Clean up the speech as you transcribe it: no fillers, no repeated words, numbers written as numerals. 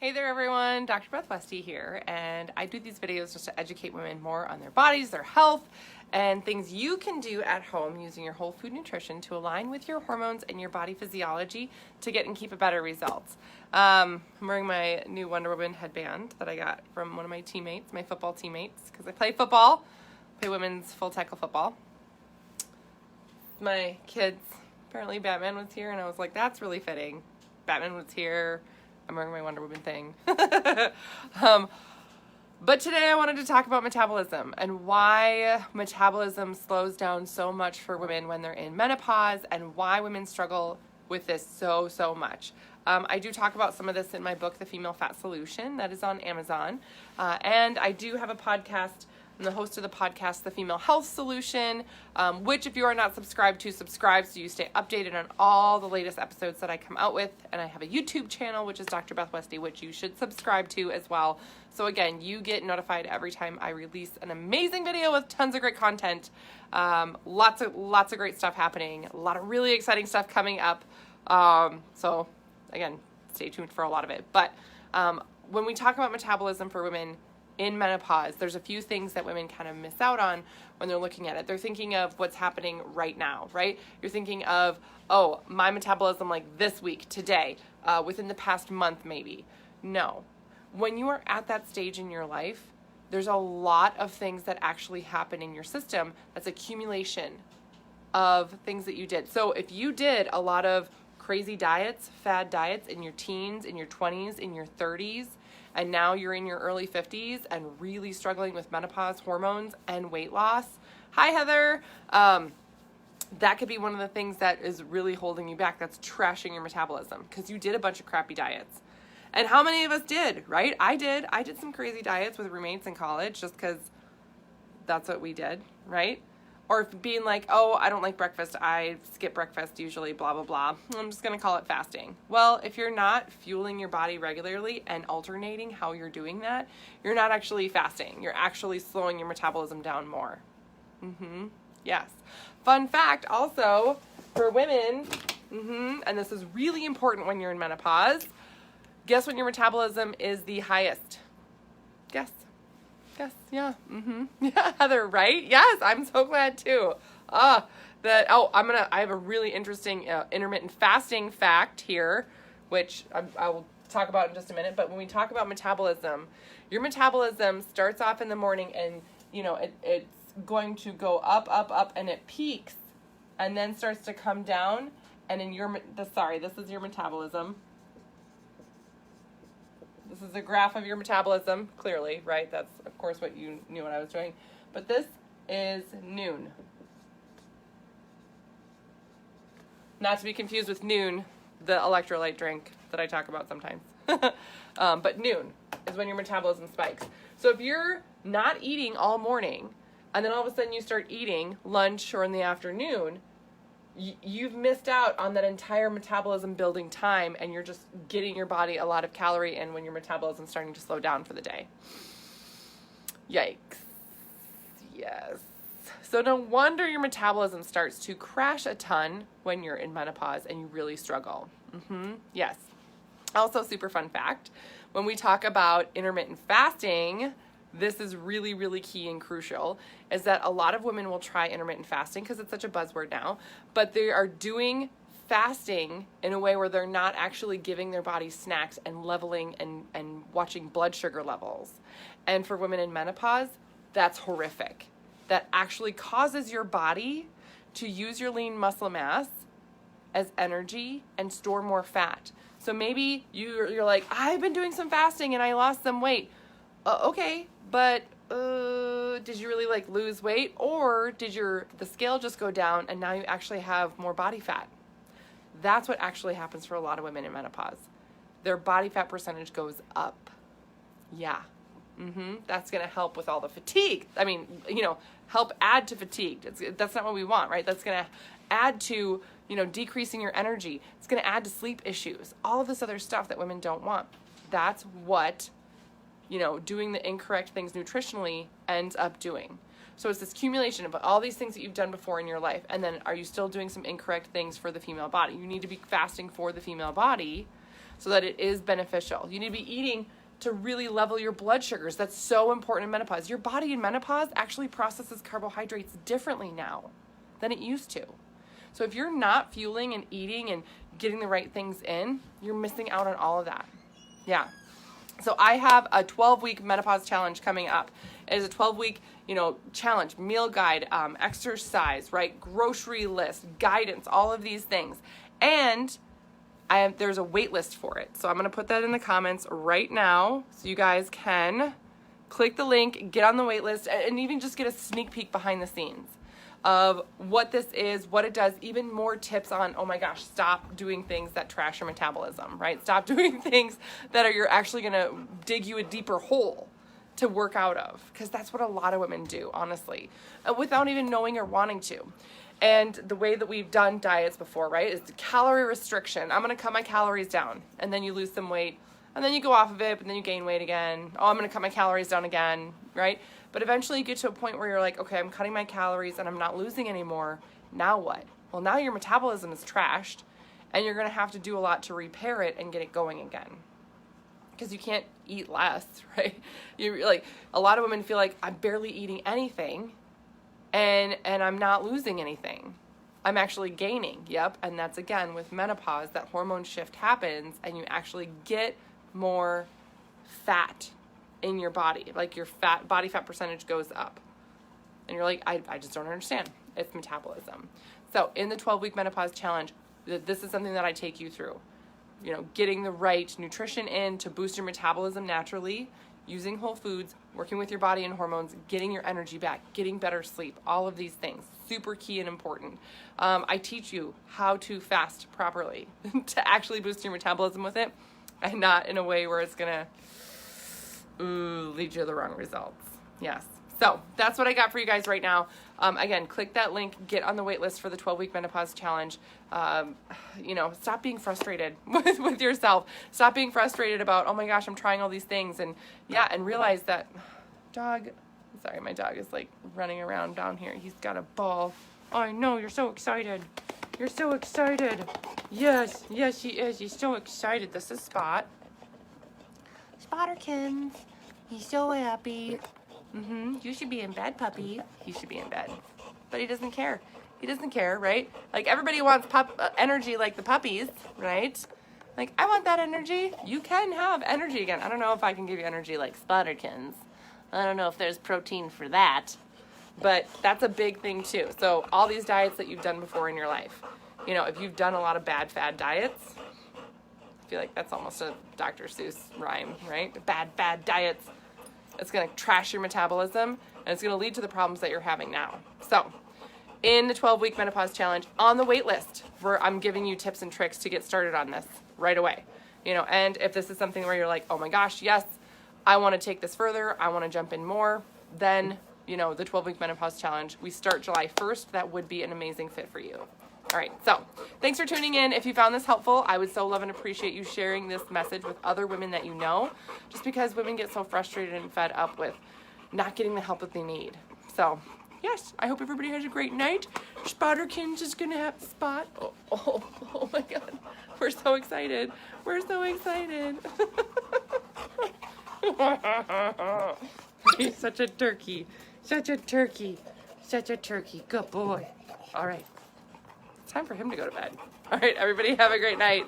Hey there everyone, Dr. Beth Westy here, and I do these videos just to educate women more on their bodies, their health, and things you can do at home using your whole food nutrition to align with your hormones and your body physiology to get and keep a better results. I'm wearing my new Wonder Woman headband that I got from one of my teammates, my football teammates, because I play football, play women's full tackle football. My kids, apparently Batman was here, and I was like, that's really fitting. Batman was here. I'm wearing my Wonder Woman thing. But today I wanted to talk about metabolism and why metabolism slows down so much for women when they're in menopause and why women struggle with this so much. I do talk about some of this in my book, The Female Fat Solution, that is on Amazon. And I do have a podcast. I'm the host of the podcast, The Female Health Solution, which if you are not subscribed to, subscribe so you stay updated on all the latest episodes that I come out with. And I have a YouTube channel, which is Dr. Beth Westy, which you should subscribe to as well. So again, you get notified every time I release an amazing video with tons of great content. Lots of great stuff happening. A lot of really exciting stuff coming up. So again, stay tuned for a lot of it. But when we talk about metabolism for women in menopause, there's a few things that women kind of miss out on when they're looking at it. They're thinking of what's happening right now, right? You're thinking of, oh, my metabolism like this week, today, within the past month maybe. No. When you are at that stage in your life, there's a lot of things that actually happen in your system that's accumulation of things that you did. So if you did a lot of crazy diets, fad diets in your teens, in your 20s, in your 30s, and now you're in your early 50s and really struggling with menopause, hormones, and weight loss. Hi, Heather. That could be one of the things that is really holding you back. That's trashing your metabolism because you did a bunch of crappy diets. And how many of us did, right? I did. I did some crazy diets with roommates in college just because that's what we did, right? Or being like, oh, I don't like breakfast. I skip breakfast usually, blah, blah, blah. I'm just going to call it fasting. Well, if you're not fueling your body regularly and alternating how you're doing that, you're not actually fasting. You're actually slowing your metabolism down more. Yes. Fun fact also for women, and this is really important when you're in menopause, guess when your metabolism is the highest? Guess. Yes, yeah, yeah, Heather, right? Yes, I'm so glad too. I have a really interesting intermittent fasting fact here, which I will talk about in just a minute. But when we talk about metabolism, your metabolism starts off in the morning and, it's going to go up, and it peaks and then starts to come down. And this is your metabolism. This is a graph of your metabolism, clearly, right? That's, of course, what you knew what I was doing. But this is noon. Not to be confused with Noon, the electrolyte drink that I talk about sometimes. But noon is when your metabolism spikes. So if you're not eating all morning, and then all of a sudden you start eating lunch or in the afternoon, you've missed out on that entire metabolism building time, and you're just getting your body a lot of calorie in when your metabolism is starting to slow down for the day. Yikes. Yes. So no wonder your metabolism starts to crash a ton when you're in menopause and you really struggle. Yes. Also, super fun fact, when we talk about intermittent fasting, this is really, really key and crucial, is that a lot of women will try intermittent fasting because it's such a buzzword now, but they are doing fasting in a way where they're not actually giving their body snacks and leveling and watching blood sugar levels. And for women in menopause, that's horrific. That actually causes your body to use your lean muscle mass as energy and store more fat. So maybe you're like, I've been doing some fasting and I lost some weight. Okay, but did you really lose weight, or did the scale just go down and now you actually have more body fat? That's what actually happens for a lot of women in menopause. Their body fat percentage goes up. Yeah. That's going to help with all the fatigue. I mean, help add to fatigue. That's not what we want, right? That's going to add to, decreasing your energy. It's going to add to sleep issues. All of this other stuff that women don't want. That's what doing the incorrect things nutritionally ends up doing. So it's this accumulation of all these things that you've done before in your life, and then are you still doing some incorrect things for the female body? You need to be fasting for the female body so that it is beneficial. You need to be eating to really level your blood sugars. That's so important in menopause. Your body in menopause actually processes carbohydrates differently now than it used to. So if you're not fueling and eating and getting the right things in, you're missing out on all of that. Yeah. So I have a 12-week menopause challenge coming up. It is a 12-week, challenge, meal guide, exercise, right? Grocery list, guidance, all of these things. And there's a wait list for it. So I'm going to put that in the comments right now so you guys can click the link, get on the wait list, and even just get a sneak peek behind the scenes of what this is, what it does, even more tips on, oh my gosh, stop doing things that trash your metabolism, right? Stop doing things that you're actually going to dig you a deeper hole to work out of, because that's what a lot of women do, honestly, without even knowing or wanting to. And the way that we've done diets before, right, is the calorie restriction. I'm going to cut my calories down, and then you lose some weight, and then you go off of it, but then you gain weight again. Oh, I'm going to cut my calories down again, right? But eventually you get to a point where you're like, okay, I'm cutting my calories and I'm not losing anymore. Now what? Well, now your metabolism is trashed, and you're going to have to do a lot to repair it and get it going again. Because you can't eat less, right? You're like, a lot of women feel like I'm barely eating anything, and I'm not losing anything. I'm actually gaining. Yep. And that's, again, with menopause, that hormone shift happens and you actually get more fat in your body. Like your body fat percentage goes up. And you're like, I just don't understand. It's metabolism. So in the 12-week menopause challenge, this is something that I take you through. Getting the right nutrition in to boost your metabolism naturally, using whole foods, working with your body and hormones, getting your energy back, getting better sleep, all of these things, super key and important. I teach you how to fast properly to actually boost your metabolism with it, and not in a way where it's gonna lead you to the wrong results. Yes. So that's what I got for you guys right now. Again, click that link, get on the wait list for the 12-week menopause challenge. Stop being frustrated with yourself. Stop being frustrated about, oh my gosh, I'm trying all these things. And realize that my dog is like running around down here. He's got a ball. Oh, I know, you're so excited. You're so excited. Yes, he is. He's so excited. This is Spot. Spotterkins. He's so happy. You should be in bed, puppy. He should be in bed. But he doesn't care. He doesn't care, right? Like, everybody wants energy like the puppies, right? Like, I want that energy. You can have energy again. I don't know if I can give you energy like Spotterkins. I don't know if there's protein for that. But that's a big thing, too. So all these diets that you've done before in your life, if you've done a lot of bad fad diets, I feel like that's almost a Dr. Seuss rhyme, right? Bad diets. It's going to trash your metabolism, and it's going to lead to the problems that you're having now. So in the 12-week menopause challenge, on the wait list, where I'm giving you tips and tricks to get started on this right away. And if this is something where you're like, oh my gosh, yes, I want to take this further, I want to jump in more, then, the 12-week menopause challenge, we start July 1st. That would be an amazing fit for you. All right, so thanks for tuning in. If you found this helpful, I would so love and appreciate you sharing this message with other women that you know, just because women get so frustrated and fed up with not getting the help that they need. So, yes, I hope everybody has a great night. Spotterkins is going to have Spot. Oh my God. We're so excited. We're so excited. He's such a turkey. Such a turkey. Such a turkey. Good boy. All right. Time for him to go to bed. All right, everybody, have a great night.